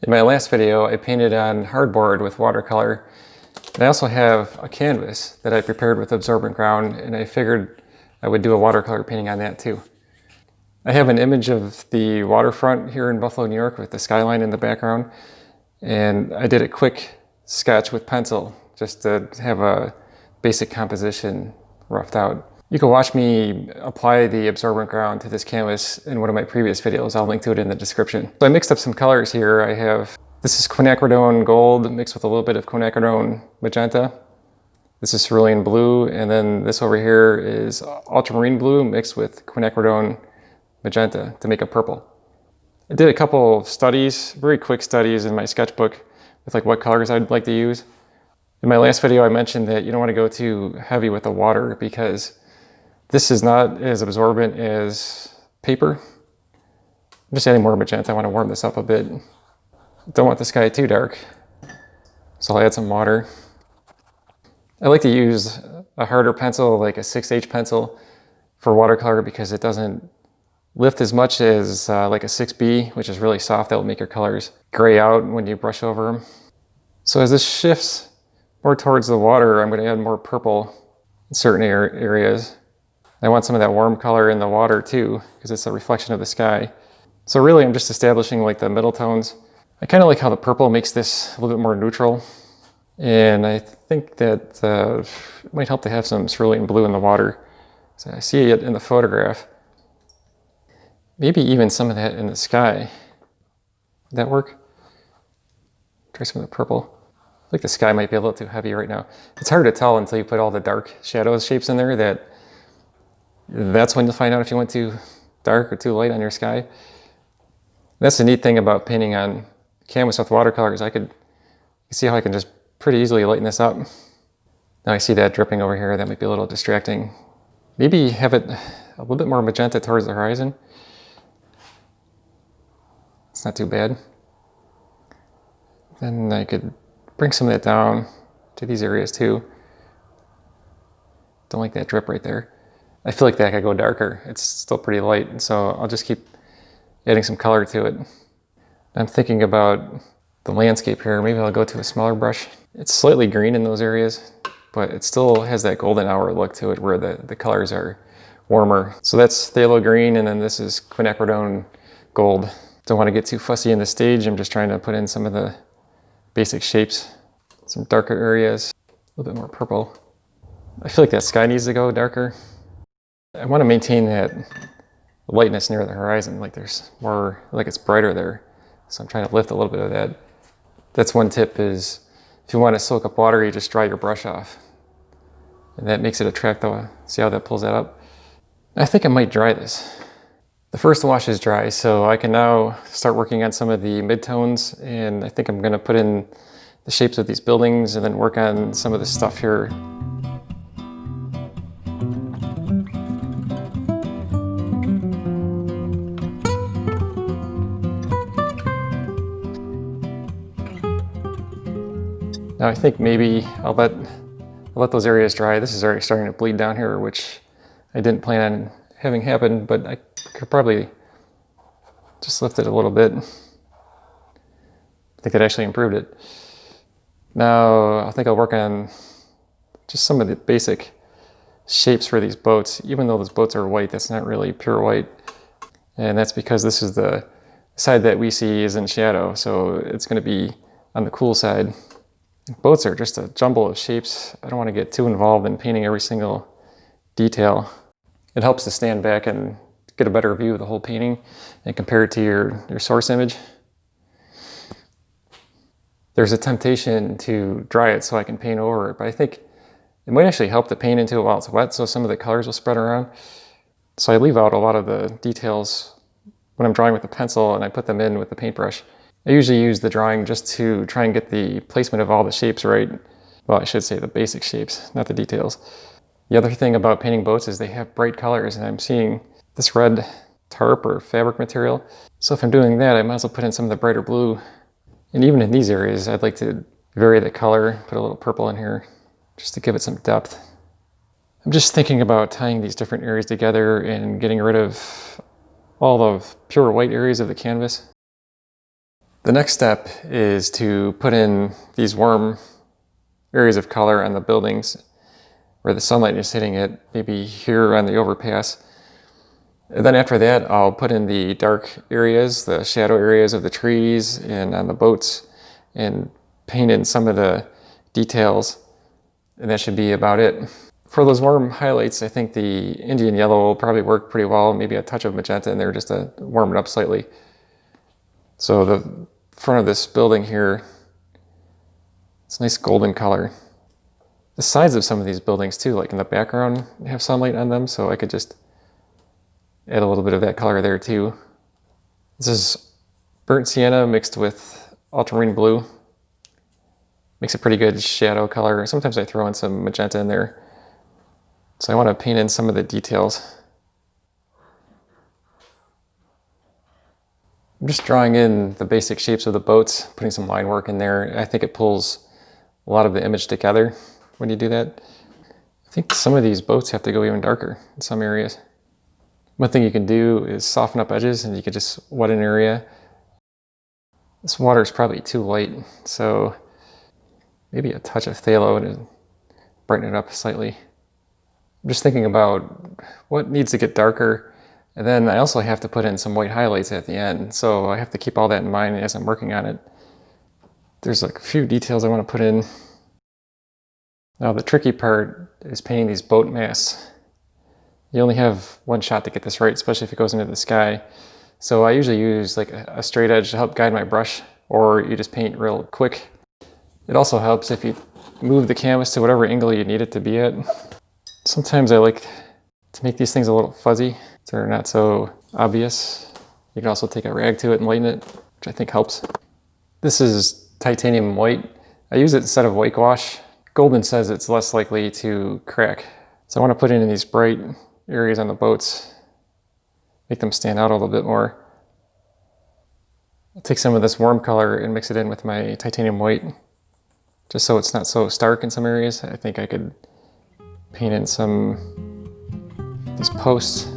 In my last video, I painted on hardboard with watercolor. And I also have a canvas that I prepared with absorbent ground, and I figured I would do a watercolor painting on that too. I have an image of the waterfront here in Buffalo, New York with the skyline in the background, and I did a quick sketch with pencil just to have a basic composition roughed out. You can watch me apply the absorbent ground to this canvas in one of my previous videos. I'll link to it in the description. So I mixed up some colors here. This is quinacridone gold mixed with a little bit of quinacridone magenta. This is cerulean blue, and then this over here is ultramarine blue mixed with quinacridone magenta to make a purple. I did a couple studies, very quick studies in my sketchbook with like what colors I'd like to use. In my last video, I mentioned that you don't want to go too heavy with the water because this is not as absorbent as paper. I'm just adding more magenta. I want to warm this up a bit. Don't want the sky too dark, so I'll add some water. I like to use a harder pencil, like a 6H pencil for watercolor because it doesn't lift as much as like a 6B, which is really soft. That will make your colors gray out when you brush over them. So as this shifts more towards the water, I'm going to add more purple in certain areas. I want some of that warm color in the water too, because it's a reflection of the sky. So really I'm just establishing like the middle tones. I kind of like how the purple makes this a little bit more neutral. And I think that it might help to have some cerulean blue in the water. So I see it in the photograph. Maybe even some of that in the sky. Would that work? Try some of the purple. I think the sky might be a little too heavy right now. It's hard to tell until you put all the dark shadows shapes in there that's when you'll find out if you went too dark or too light on your sky. That's the neat thing about painting on canvas with watercolors. You can see how I can just pretty easily lighten this up. Now I see that dripping over here. That might be a little distracting. Maybe have it a little bit more magenta towards the horizon. It's not too bad. Then I could bring some of that down to these areas too. Don't like that drip right there. I feel like that could go darker. It's still pretty light, so I'll just keep adding some color to it. I'm thinking about the landscape here. Maybe I'll go to a smaller brush. It's slightly green in those areas, but it still has that golden hour look to it where the colors are warmer. So that's phthalo green, and then this is quinacridone gold. Don't want to get too fussy in the stage. I'm just trying to put in some of the basic shapes, some darker areas, a little bit more purple. I feel like that sky needs to go darker. I want to maintain that lightness near the horizon, like there's more, like it's brighter there. So I'm trying to lift a little bit of that. That's one tip is if you want to soak up water, you just dry your brush off. And that makes it attract the, see how that pulls that up? I think I might dry this. The first wash is dry, so I can now start working on some of the midtones, and I think I'm going to put in the shapes of these buildings and then work on some of the stuff here. Now I think maybe I'll let those areas dry. This is already starting to bleed down here, which I didn't plan on having happen, but I could probably just lift it a little bit. I think that actually improved it. Now I think I'll work on just some of the basic shapes for these boats. Even though those boats are white, that's not really pure white. And that's because this is the side that we see is in shadow, so it's going to be on the cool side. Boats are just a jumble of shapes. I don't want to get too involved in painting every single detail. It helps to stand back and get a better view of the whole painting and compare it to your source image. There's a temptation to dry it so I can paint over it, but I think it might actually help to paint into it while it's wet, so some of the colors will spread around. So I leave out a lot of the details when I'm drawing with the pencil and I put them in with the paintbrush. I usually use the drawing just to try and get the placement of all the shapes right. Well, I should say the basic shapes, not the details. The other thing about painting boats is they have bright colors, and I'm seeing this red tarp or fabric material. So if I'm doing that, I might as well put in some of the brighter blue. And even in these areas, I'd like to vary the color, put a little purple in here, just to give it some depth. I'm just thinking about tying these different areas together and getting rid of all the pure white areas of the canvas. The next step is to put in these warm areas of color on the buildings where the sunlight is hitting it, maybe here on the overpass. And then after that, I'll put in the dark areas, the shadow areas of the trees and on the boats, and paint in some of the details. And that should be about it. For those warm highlights, I think the Indian yellow will probably work pretty well. Maybe a touch of magenta in there just to warm it up slightly. So the front of this building here, it's a nice golden color. The sides of some of these buildings too, like in the background, have sunlight on them, so I could just add a little bit of that color there too. This is burnt sienna mixed with ultramarine blue. Makes a pretty good shadow color. Sometimes I throw in some magenta in there. So I want to paint in some of the details. I'm just drawing in the basic shapes of the boats, putting some line work in there. I think it pulls a lot of the image together when you do that. I think some of these boats have to go even darker in some areas. One thing you can do is soften up edges, and you can just wet an area. This water is probably too light, so maybe a touch of phthalo to brighten it up slightly. I'm just thinking about what needs to get darker, and then I also have to put in some white highlights at the end, so I have to keep all that in mind as I'm working on it. There's like a few details I want to put in. Now the tricky part is painting these boat masts. You only have one shot to get this right, especially if it goes into the sky. So I usually use like a straight edge to help guide my brush, or you just paint real quick. It also helps if you move the canvas to whatever angle you need it to be at. Sometimes I like to make these things a little fuzzy so they're not so obvious. You can also take a rag to it and lighten it, which I think helps. This is titanium white. I use it instead of whitewash. Golden says it's less likely to crack. So I want to put it in these bright areas on the boats, make them stand out a little bit more. I'll take some of this warm color and mix it in with my titanium white, just so it's not so stark in some areas. I think I could paint in some these posts.